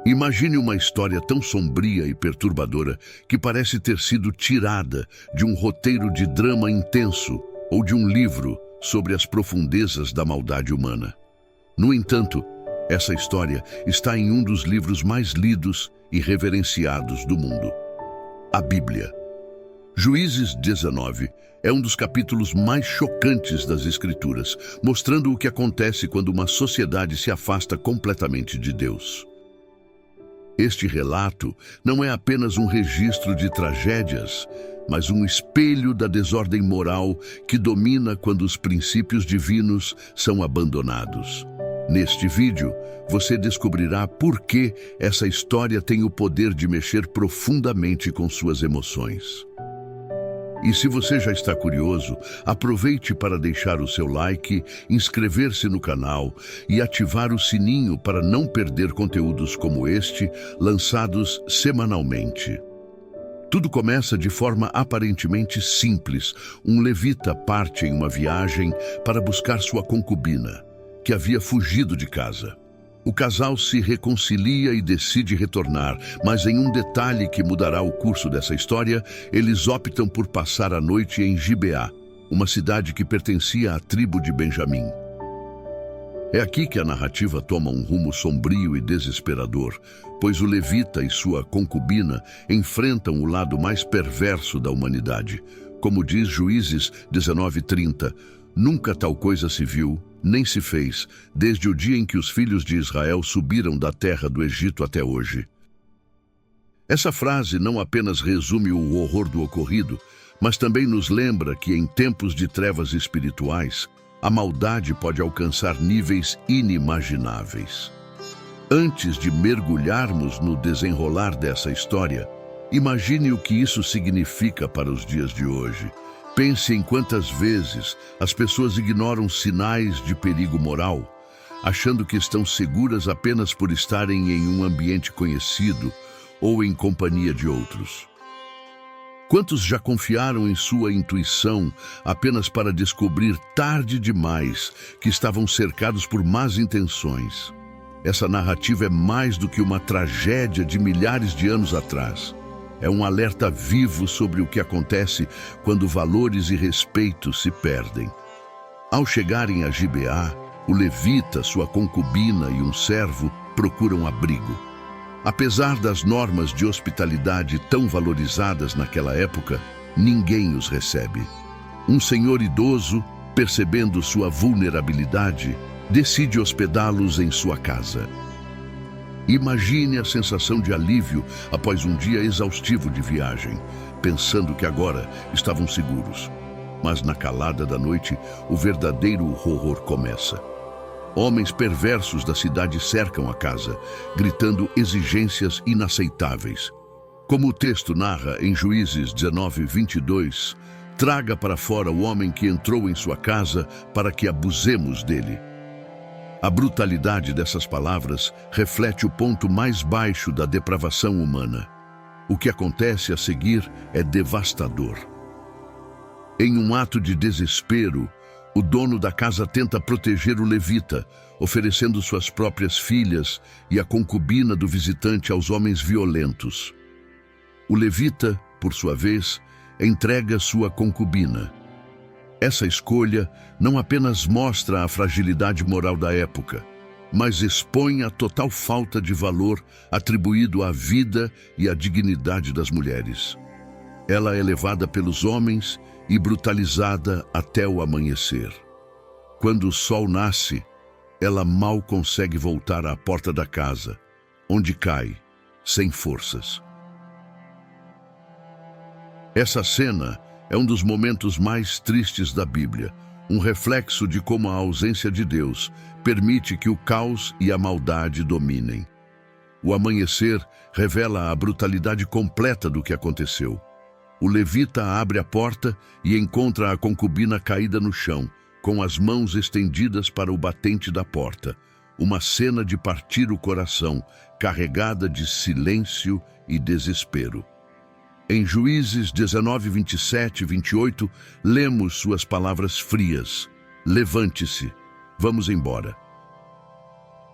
Imagine uma história tão sombria e perturbadora que parece ter sido tirada de um roteiro de drama intenso ou de um livro sobre as profundezas da maldade humana. No entanto, essa história está em um dos livros mais lidos e reverenciados do mundo, a Bíblia. Juízes 19 é um dos capítulos mais chocantes das Escrituras, mostrando o que acontece quando uma sociedade se afasta completamente de Deus. Este relato não é apenas um registro de tragédias, mas um espelho da desordem moral que domina quando os princípios divinos são abandonados. Neste vídeo, você descobrirá por que essa história tem o poder de mexer profundamente com suas emoções. E se você já está curioso, aproveite para deixar o seu like, inscrever-se no canal e ativar o sininho para não perder conteúdos como este, lançados semanalmente. Tudo começa de forma aparentemente simples. Um levita parte em uma viagem para buscar sua concubina, que havia fugido de casa. O casal se reconcilia e decide retornar, mas em um detalhe que mudará o curso dessa história, eles optam por passar a noite em Gibeá, uma cidade que pertencia à tribo de Benjamim. É aqui que a narrativa toma um rumo sombrio e desesperador, pois o levita e sua concubina enfrentam o lado mais perverso da humanidade. Como diz Juízes 19:30, nunca tal coisa se viu, nem se fez, desde o dia em que os filhos de Israel subiram da terra do Egito até hoje. Essa frase não apenas resume o horror do ocorrido, mas também nos lembra que em tempos de trevas espirituais, a maldade pode alcançar níveis inimagináveis. Antes de mergulharmos no desenrolar dessa história, imagine o que isso significa para os dias de hoje. Pense em quantas vezes as pessoas ignoram sinais de perigo moral, achando que estão seguras apenas por estarem em um ambiente conhecido ou em companhia de outros. Quantos já confiaram em sua intuição apenas para descobrir tarde demais que estavam cercados por más intenções? Essa narrativa é mais do que uma tragédia de milhares de anos atrás. É um alerta vivo sobre o que acontece quando valores e respeito se perdem. Ao chegarem a Gibeá, o levita, sua concubina e um servo procuram abrigo. Apesar das normas de hospitalidade tão valorizadas naquela época, ninguém os recebe. Um senhor idoso, percebendo sua vulnerabilidade, decide hospedá-los em sua casa. Imagine a sensação de alívio após um dia exaustivo de viagem, pensando que agora estavam seguros. Mas na calada da noite, o verdadeiro horror começa. Homens perversos da cidade cercam a casa, gritando exigências inaceitáveis. Como o texto narra em Juízes 19:22, traga para fora o homem que entrou em sua casa para que abusemos dele. A brutalidade dessas palavras reflete o ponto mais baixo da depravação humana. O que acontece a seguir é devastador. Em um ato de desespero, o dono da casa tenta proteger o levita, oferecendo suas próprias filhas e a concubina do visitante aos homens violentos. O levita, por sua vez, entrega sua concubina. Essa escolha não apenas mostra a fragilidade moral da época, mas expõe a total falta de valor atribuído à vida e à dignidade das mulheres. Ela é levada pelos homens e brutalizada até o amanhecer. Quando o sol nasce, ela mal consegue voltar à porta da casa, onde cai, sem forças. Essa cena é um dos momentos mais tristes da Bíblia, um reflexo de como a ausência de Deus permite que o caos e a maldade dominem. O amanhecer revela a brutalidade completa do que aconteceu. O levita abre a porta e encontra a concubina caída no chão, com as mãos estendidas para o batente da porta. Uma cena de partir o coração, carregada de silêncio e desespero. Em Juízes 19:27 e 28, lemos suas palavras frias. Levante-se, vamos embora.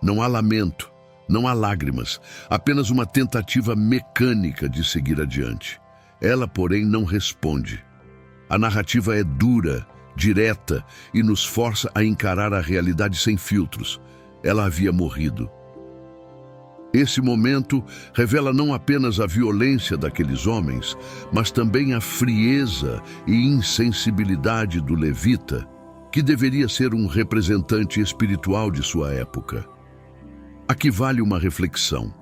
Não há lamento, Não há lágrimas, apenas uma tentativa mecânica de seguir adiante. Ela, porém, não responde. A narrativa é dura, direta e nos força a encarar a realidade sem filtros. Ela havia morrido. Esse momento revela não apenas a violência daqueles homens, mas também a frieza e insensibilidade do levita, que deveria ser um representante espiritual de sua época. Aqui vale uma reflexão.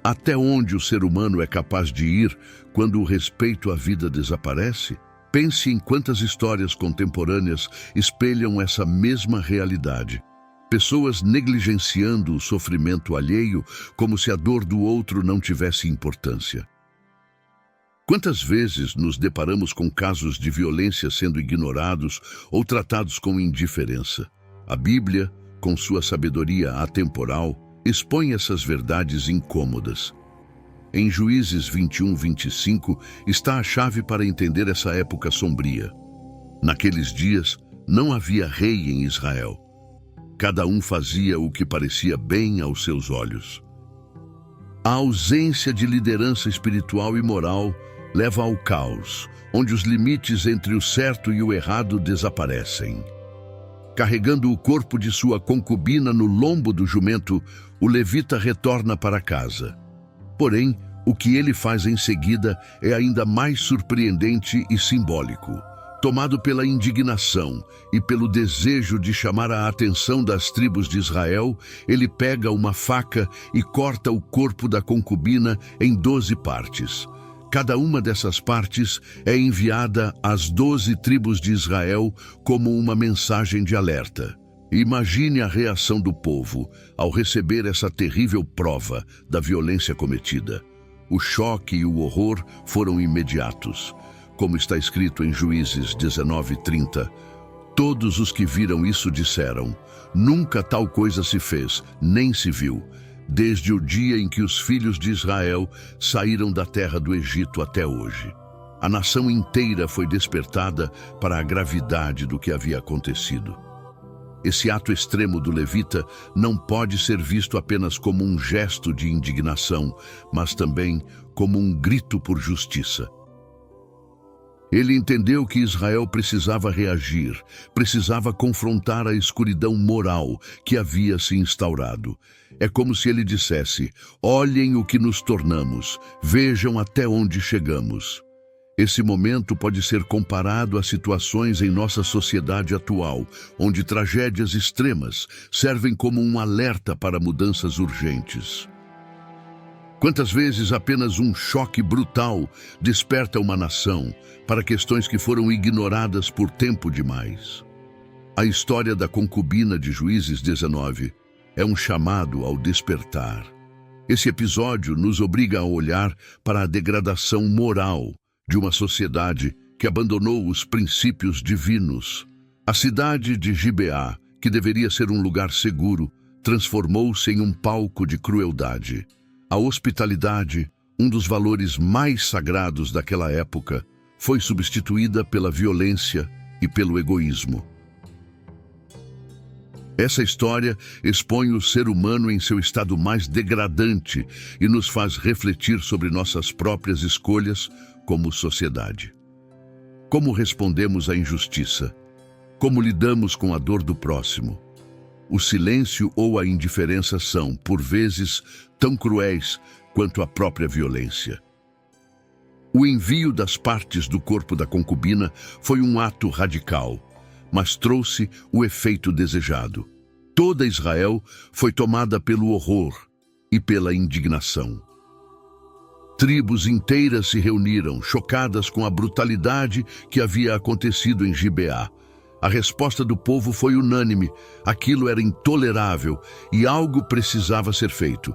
Até onde o ser humano é capaz de ir quando o respeito à vida desaparece? Pense em quantas histórias contemporâneas espelham essa mesma realidade. Pessoas negligenciando o sofrimento alheio como se a dor do outro não tivesse importância. Quantas vezes nos deparamos com casos de violência sendo ignorados ou tratados com indiferença? A Bíblia, com sua sabedoria atemporal, expõe essas verdades incômodas. Em Juízes 21:25 está a chave para entender essa época sombria. Naqueles dias, não havia rei em Israel. Cada um fazia o que parecia bem aos seus olhos. A ausência de liderança espiritual e moral leva ao caos, onde os limites entre o certo e o errado desaparecem. Carregando o corpo de sua concubina no lombo do jumento, o levita retorna para casa. Porém, o que ele faz em seguida é ainda mais surpreendente e simbólico. Tomado pela indignação e pelo desejo de chamar a atenção das tribos de Israel, ele pega uma faca e corta o corpo da concubina em 12 partes. Cada uma dessas partes é enviada às 12 tribos de Israel como uma mensagem de alerta. Imagine a reação do povo ao receber essa terrível prova da violência cometida. O choque e o horror foram imediatos. Como está escrito em Juízes 19:30, todos os que viram isso disseram: nunca tal coisa se fez, nem se viu, desde o dia em que os filhos de Israel saíram da terra do Egito até hoje. A nação inteira foi despertada para a gravidade do que havia acontecido. Esse ato extremo do levita não pode ser visto apenas como um gesto de indignação, mas também como um grito por justiça. Ele entendeu que Israel precisava reagir, precisava confrontar a escuridão moral que havia se instaurado. É como se ele dissesse: olhem o que nos tornamos, vejam até onde chegamos. Esse momento pode ser comparado a situações em nossa sociedade atual, onde tragédias extremas servem como um alerta para mudanças urgentes. Quantas vezes apenas um choque brutal desperta uma nação para questões que foram ignoradas por tempo demais? A história da concubina de Juízes 19 é um chamado ao despertar. Esse episódio nos obriga a olhar para a degradação moral de uma sociedade que abandonou os princípios divinos. A cidade de Gibeá, que deveria ser um lugar seguro, transformou-se em um palco de crueldade. A hospitalidade, um dos valores mais sagrados daquela época, foi substituída pela violência e pelo egoísmo. Essa história expõe o ser humano em seu estado mais degradante e nos faz refletir sobre nossas próprias escolhas como sociedade. Como respondemos à injustiça? Como lidamos com a dor do próximo? O silêncio ou a indiferença são, por vezes, tão cruéis quanto a própria violência. O envio das partes do corpo da concubina foi um ato radical, mas trouxe o efeito desejado. Toda Israel foi tomada pelo horror e pela indignação. Tribos inteiras se reuniram, chocadas com a brutalidade que havia acontecido em Gibeá. A resposta do povo foi unânime: aquilo era intolerável e algo precisava ser feito.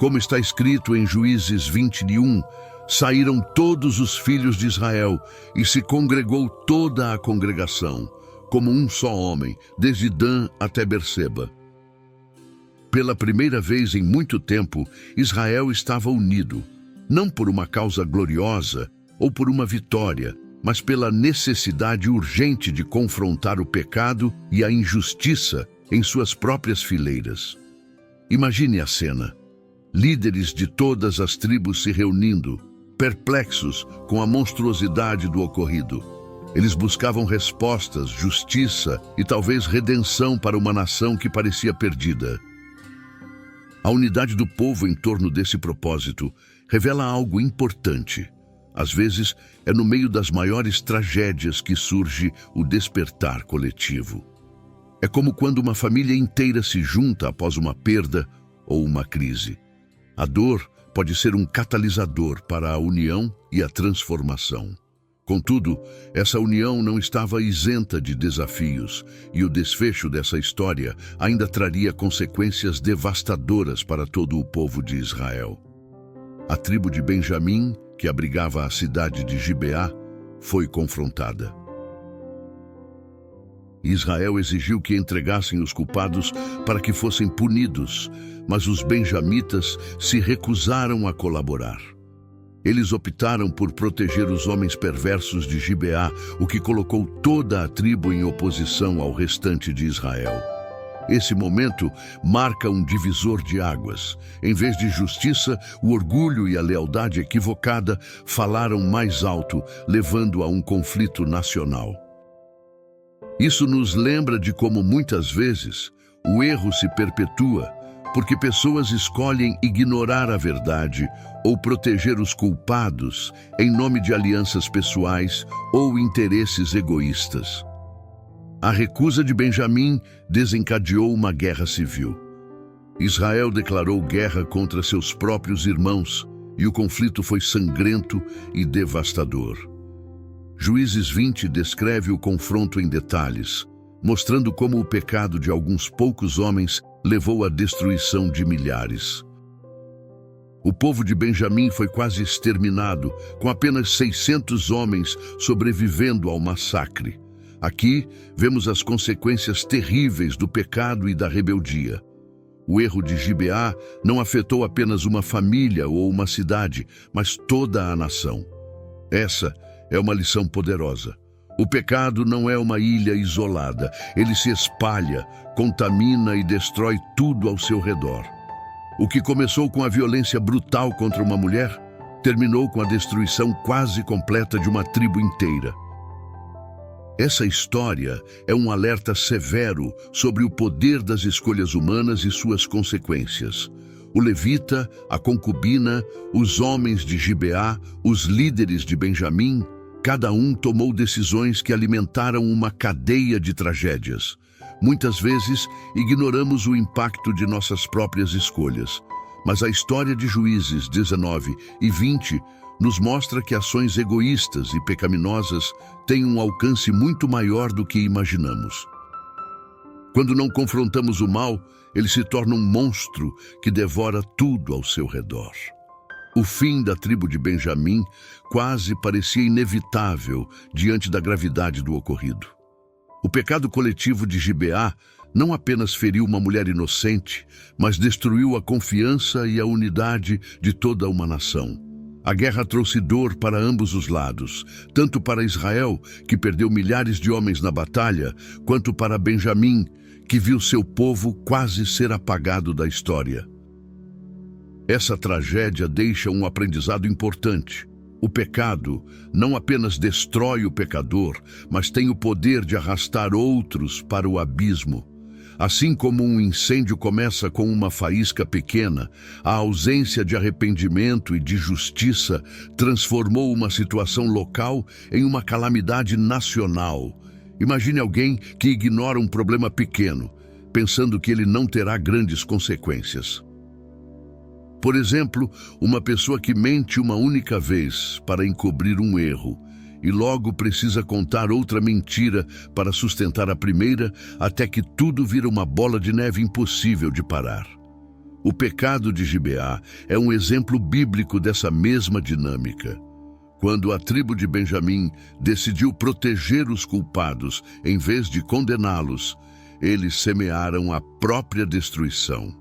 Como está escrito em Juízes 21, saíram todos os filhos de Israel e se congregou toda a congregação, como um só homem, desde Dan até Berseba. Pela primeira vez em muito tempo, Israel estava unido, não por uma causa gloriosa ou por uma vitória, mas pela necessidade urgente de confrontar o pecado e a injustiça em suas próprias fileiras. Imagine a cena. Líderes de todas as tribos se reunindo, perplexos com a monstruosidade do ocorrido. Eles buscavam respostas, justiça e talvez redenção para uma nação que parecia perdida. A unidade do povo em torno desse propósito revela algo importante. Às vezes, é no meio das maiores tragédias que surge o despertar coletivo. É como quando uma família inteira se junta após uma perda ou uma crise. A dor pode ser um catalisador para a união e a transformação. Contudo, essa união não estava isenta de desafios, e o desfecho dessa história ainda traria consequências devastadoras para todo o povo de Israel. A tribo de Benjamim, que abrigava a cidade de Gibeá, foi confrontada. Israel exigiu que entregassem os culpados para que fossem punidos, mas os benjamitas se recusaram a colaborar. Eles optaram por proteger os homens perversos de Gibeá, o que colocou toda a tribo em oposição ao restante de Israel. Esse momento marca um divisor de águas. Em vez de justiça, o orgulho e a lealdade equivocada falaram mais alto, levando a um conflito nacional. Isso nos lembra de como muitas vezes o erro se perpetua porque pessoas escolhem ignorar a verdade ou proteger os culpados em nome de alianças pessoais ou interesses egoístas. A recusa de Benjamim desencadeou uma guerra civil. Israel declarou guerra contra seus próprios irmãos e o conflito foi sangrento e devastador. Juízes 20 descreve o confronto em detalhes, mostrando como o pecado de alguns poucos homens levou à destruição de milhares. O povo de Benjamim foi quase exterminado, com apenas 600 homens sobrevivendo ao massacre. Aqui, vemos as consequências terríveis do pecado e da rebeldia. O erro de Gibeá não afetou apenas uma família ou uma cidade, mas toda a nação. Essa é uma lição poderosa. O pecado não é uma ilha isolada. Ele se espalha, contamina e destrói tudo ao seu redor. O que começou com a violência brutal contra uma mulher, terminou com a destruição quase completa de uma tribo inteira. Essa história é um alerta severo sobre o poder das escolhas humanas e suas consequências. O levita, a concubina, os homens de Gibeá, os líderes de Benjamim, cada um tomou decisões que alimentaram uma cadeia de tragédias. Muitas vezes, ignoramos o impacto de nossas próprias escolhas. Mas a história de Juízes 19 e 20 nos mostra que ações egoístas e pecaminosas têm um alcance muito maior do que imaginamos. Quando não confrontamos o mal, ele se torna um monstro que devora tudo ao seu redor. O fim da tribo de Benjamim quase parecia inevitável diante da gravidade do ocorrido. O pecado coletivo de Gibeá não apenas feriu uma mulher inocente, mas destruiu a confiança e a unidade de toda uma nação. A guerra trouxe dor para ambos os lados, tanto para Israel, que perdeu milhares de homens na batalha, quanto para Benjamim, que viu seu povo quase ser apagado da história. Essa tragédia deixa um aprendizado importante. O pecado não apenas destrói o pecador, mas tem o poder de arrastar outros para o abismo. Assim como um incêndio começa com uma faísca pequena, a ausência de arrependimento e de justiça transformou uma situação local em uma calamidade nacional. Imagine alguém que ignora um problema pequeno, pensando que ele não terá grandes consequências. Por exemplo, uma pessoa que mente uma única vez para encobrir um erro e logo precisa contar outra mentira para sustentar a primeira, até que tudo vira uma bola de neve impossível de parar. O pecado de Gibeá é um exemplo bíblico dessa mesma dinâmica. Quando a tribo de Benjamim decidiu proteger os culpados em vez de condená-los, eles semearam a própria destruição.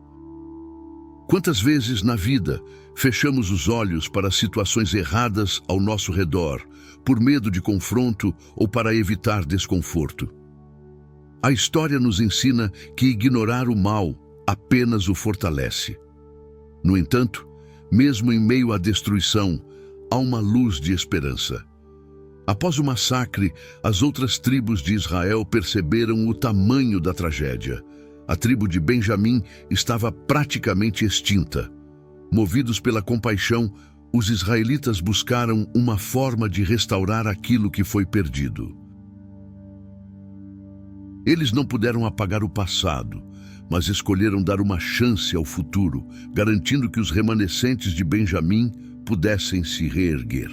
Quantas vezes na vida fechamos os olhos para situações erradas ao nosso redor, por medo de confronto ou para evitar desconforto? A história nos ensina que ignorar o mal apenas o fortalece. No entanto, mesmo em meio à destruição, há uma luz de esperança. Após o massacre, as outras tribos de Israel perceberam o tamanho da tragédia. A tribo de Benjamim estava praticamente extinta. Movidos pela compaixão, os israelitas buscaram uma forma de restaurar aquilo que foi perdido. Eles não puderam apagar o passado, mas escolheram dar uma chance ao futuro, garantindo que os remanescentes de Benjamim pudessem se reerguer.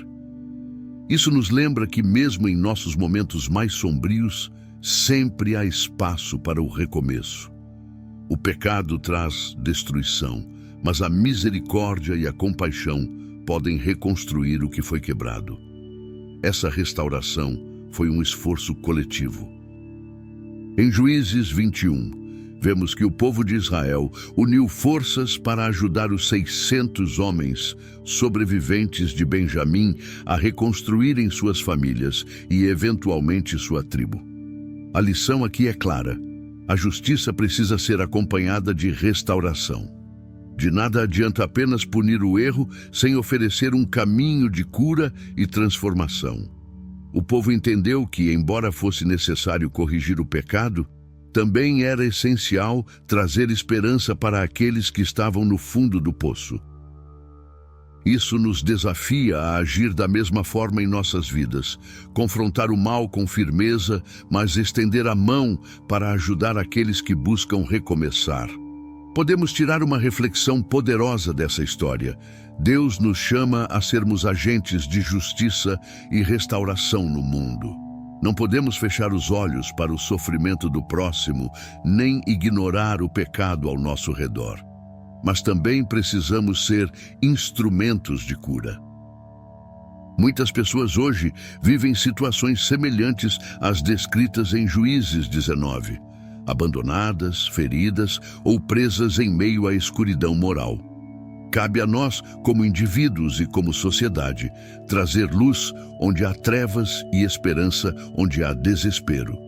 Isso nos lembra que, mesmo em nossos momentos mais sombrios, sempre há espaço para o recomeço. O pecado traz destruição, mas a misericórdia e a compaixão podem reconstruir o que foi quebrado. Essa restauração foi um esforço coletivo. Em Juízes 21, vemos que o povo de Israel uniu forças para ajudar os 600 homens sobreviventes de Benjamim a reconstruírem suas famílias e, eventualmente, sua tribo. A lição aqui é clara: a justiça precisa ser acompanhada de restauração. De nada adianta apenas punir o erro sem oferecer um caminho de cura e transformação. O povo entendeu que, embora fosse necessário corrigir o pecado, também era essencial trazer esperança para aqueles que estavam no fundo do poço. Isso nos desafia a agir da mesma forma em nossas vidas, confrontar o mal com firmeza, mas estender a mão para ajudar aqueles que buscam recomeçar. Podemos tirar uma reflexão poderosa dessa história. Deus nos chama a sermos agentes de justiça e restauração no mundo. Não podemos fechar os olhos para o sofrimento do próximo, nem ignorar o pecado ao nosso redor. Mas também precisamos ser instrumentos de cura. Muitas pessoas hoje vivem situações semelhantes às descritas em Juízes 19, abandonadas, feridas ou presas em meio à escuridão moral. Cabe a nós, como indivíduos e como sociedade, trazer luz onde há trevas e esperança onde há desespero.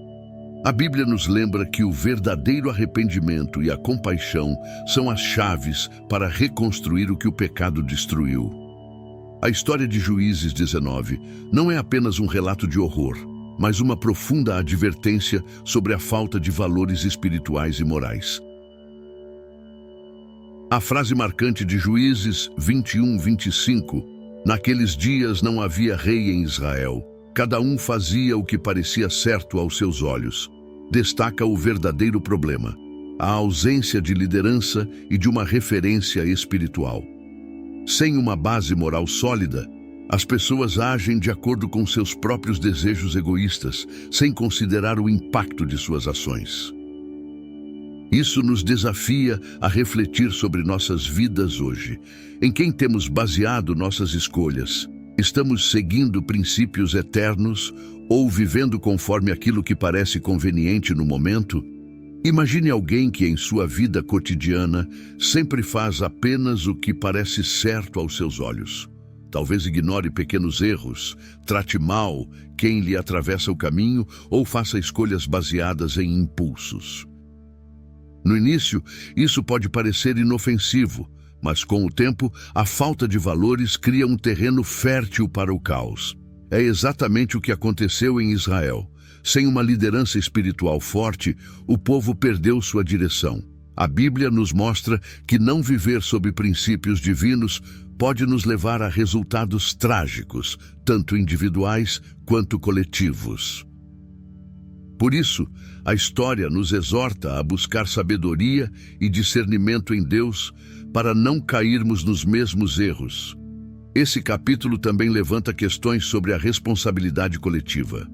A Bíblia nos lembra que o verdadeiro arrependimento e a compaixão são as chaves para reconstruir o que o pecado destruiu. A história de Juízes 19 não é apenas um relato de horror, mas uma profunda advertência sobre a falta de valores espirituais e morais. A frase marcante de Juízes 21:25, naqueles dias não havia rei em Israel, cada um fazia o que parecia certo aos seus olhos, destaca o verdadeiro problema, a ausência de liderança e de uma referência espiritual. Sem uma base moral sólida, as pessoas agem de acordo com seus próprios desejos egoístas, sem considerar o impacto de suas ações. Isso nos desafia a refletir sobre nossas vidas hoje. Em quem temos baseado nossas escolhas? Estamos seguindo princípios eternos ou vivendo conforme aquilo que parece conveniente no momento? Imagine alguém que em sua vida cotidiana sempre faz apenas o que parece certo aos seus olhos. Talvez ignore pequenos erros, trate mal quem lhe atravessa o caminho ou faça escolhas baseadas em impulsos. No início, isso pode parecer inofensivo, mas com o tempo, a falta de valores cria um terreno fértil para o caos. É exatamente o que aconteceu em Israel. Sem uma liderança espiritual forte, o povo perdeu sua direção. A Bíblia nos mostra que não viver sob princípios divinos pode nos levar a resultados trágicos, tanto individuais quanto coletivos. Por isso, a história nos exorta a buscar sabedoria e discernimento em Deus para não cairmos nos mesmos erros. Esse capítulo também levanta questões sobre a responsabilidade coletiva.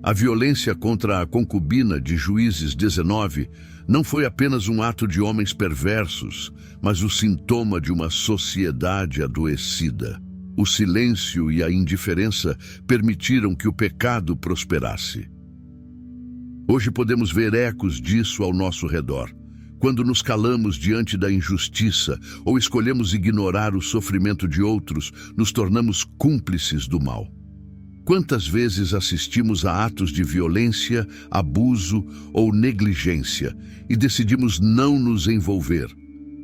A violência contra a concubina de Juízes 19 não foi apenas um ato de homens perversos, mas o sintoma de uma sociedade adoecida. O silêncio e a indiferença permitiram que o pecado prosperasse. Hoje podemos ver ecos disso ao nosso redor. Quando nos calamos diante da injustiça ou escolhemos ignorar o sofrimento de outros, nos tornamos cúmplices do mal. Quantas vezes assistimos a atos de violência, abuso ou negligência e decidimos não nos envolver?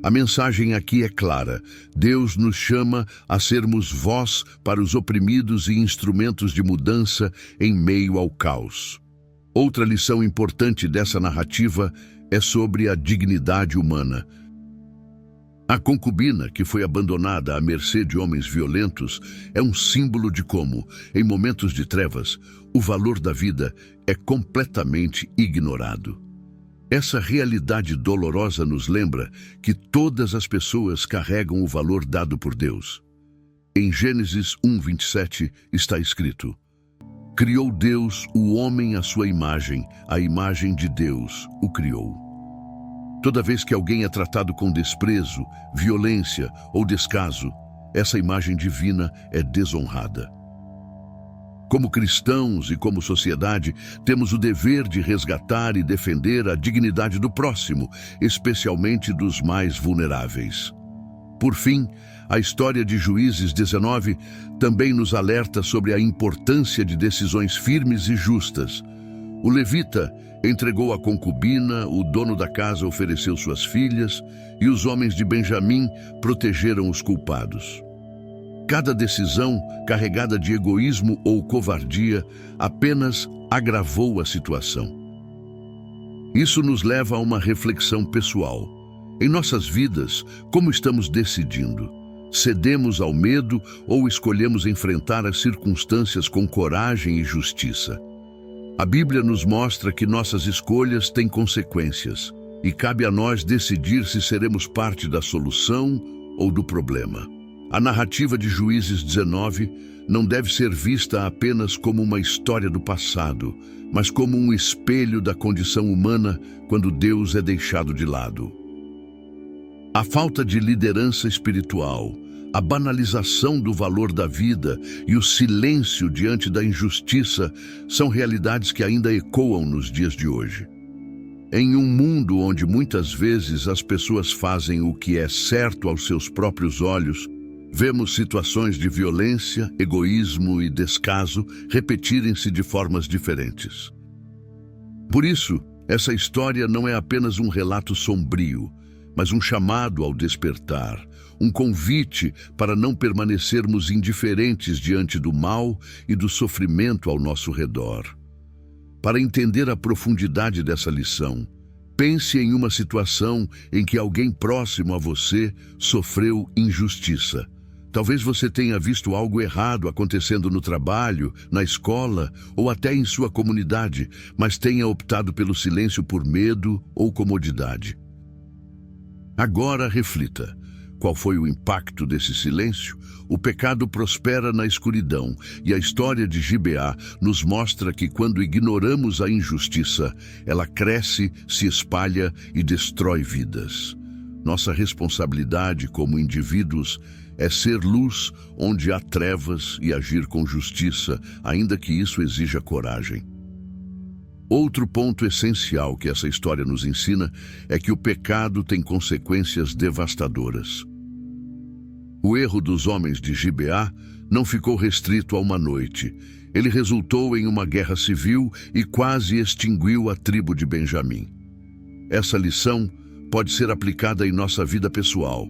A mensagem aqui é clara. Deus nos chama a sermos voz para os oprimidos e instrumentos de mudança em meio ao caos. Outra lição importante dessa narrativa é sobre a dignidade humana. A concubina, que foi abandonada à mercê de homens violentos, é um símbolo de como, em momentos de trevas, o valor da vida é completamente ignorado. Essa realidade dolorosa nos lembra que todas as pessoas carregam o valor dado por Deus. Em Gênesis 1:27 está escrito: Criou Deus o homem à sua imagem, a imagem de Deus o criou. Toda vez que alguém é tratado com desprezo, violência ou descaso, essa imagem divina é desonrada. Como cristãos e como sociedade, temos o dever de resgatar e defender a dignidade do próximo, especialmente dos mais vulneráveis. Por fim, a história de Juízes 19 também nos alerta sobre a importância de decisões firmes e justas. O levita entregou a concubina, o dono da casa ofereceu suas filhas e os homens de Benjamim protegeram os culpados. Cada decisão, carregada de egoísmo ou covardia, apenas agravou a situação. Isso nos leva a uma reflexão pessoal. Em nossas vidas, como estamos decidindo? Cedemos ao medo ou escolhemos enfrentar as circunstâncias com coragem e justiça? A Bíblia nos mostra que nossas escolhas têm consequências e cabe a nós decidir se seremos parte da solução ou do problema. A narrativa de Juízes 19 não deve ser vista apenas como uma história do passado, mas como um espelho da condição humana quando Deus é deixado de lado. A falta de liderança espiritual, a banalização do valor da vida e o silêncio diante da injustiça são realidades que ainda ecoam nos dias de hoje. Em um mundo onde muitas vezes as pessoas fazem o que é certo aos seus próprios olhos, vemos situações de violência, egoísmo e descaso repetirem-se de formas diferentes. Por isso, essa história não é apenas um relato sombrio, mas um chamado ao despertar, um convite para não permanecermos indiferentes diante do mal e do sofrimento ao nosso redor. Para entender a profundidade dessa lição, pense em uma situação em que alguém próximo a você sofreu injustiça. Talvez você tenha visto algo errado acontecendo no trabalho, na escola ou até em sua comunidade, mas tenha optado pelo silêncio por medo ou comodidade. Agora reflita. Qual foi o impacto desse silêncio? O pecado prospera na escuridão e a história de Gibeá nos mostra que quando ignoramos a injustiça, ela cresce, se espalha e destrói vidas. Nossa responsabilidade como indivíduos é ser luz onde há trevas e agir com justiça, ainda que isso exija coragem. Outro ponto essencial que essa história nos ensina é que o pecado tem consequências devastadoras. O erro dos homens de Gibeá não ficou restrito a uma noite. Ele resultou em uma guerra civil e quase extinguiu a tribo de Benjamim. Essa lição pode ser aplicada em nossa vida pessoal.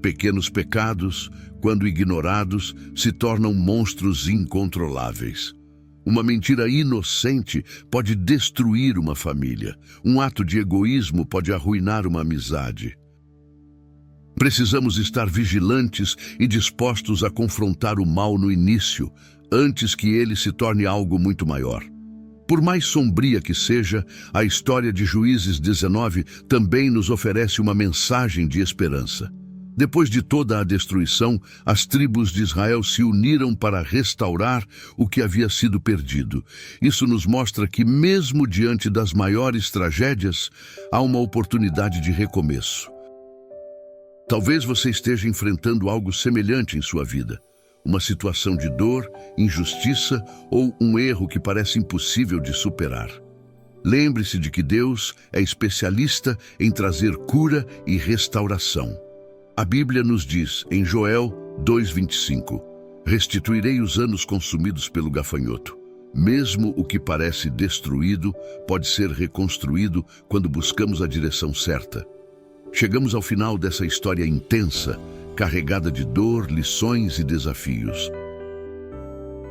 Pequenos pecados, quando ignorados, se tornam monstros incontroláveis. Uma mentira inocente pode destruir uma família. Um ato de egoísmo pode arruinar uma amizade. Precisamos estar vigilantes e dispostos a confrontar o mal no início, antes que ele se torne algo muito maior. Por mais sombria que seja, a história de Juízes 19 também nos oferece uma mensagem de esperança. Depois de toda a destruição, as tribos de Israel se uniram para restaurar o que havia sido perdido. Isso nos mostra que, mesmo diante das maiores tragédias, há uma oportunidade de recomeço. Talvez você esteja enfrentando algo semelhante em sua vida. Uma situação de dor, injustiça ou um erro que parece impossível de superar. Lembre-se de que Deus é especialista em trazer cura e restauração. A Bíblia nos diz, em Joel 2:25, Restituirei os anos consumidos pelo gafanhoto. Mesmo o que parece destruído pode ser reconstruído quando buscamos a direção certa. Chegamos ao final dessa história intensa, carregada de dor, lições e desafios.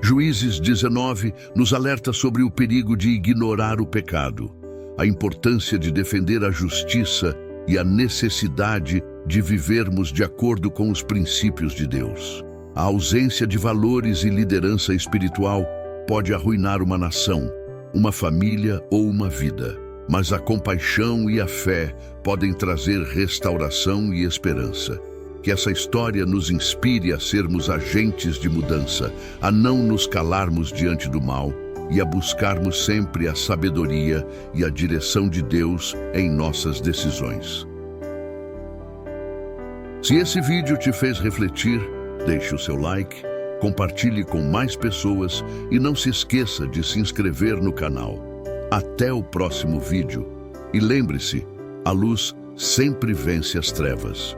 Juízes 19 nos alerta sobre o perigo de ignorar o pecado, a importância de defender a justiça e a necessidade de vivermos de acordo com os princípios de Deus. A ausência de valores e liderança espiritual pode arruinar uma nação, uma família ou uma vida, mas a compaixão e a fé podem trazer restauração e esperança. Que essa história nos inspire a sermos agentes de mudança, a não nos calarmos diante do mal e a buscarmos sempre a sabedoria e a direção de Deus em nossas decisões. Se esse vídeo te fez refletir, deixe o seu like, compartilhe com mais pessoas e não se esqueça de se inscrever no canal. Até o próximo vídeo. E lembre-se, a luz sempre vence as trevas.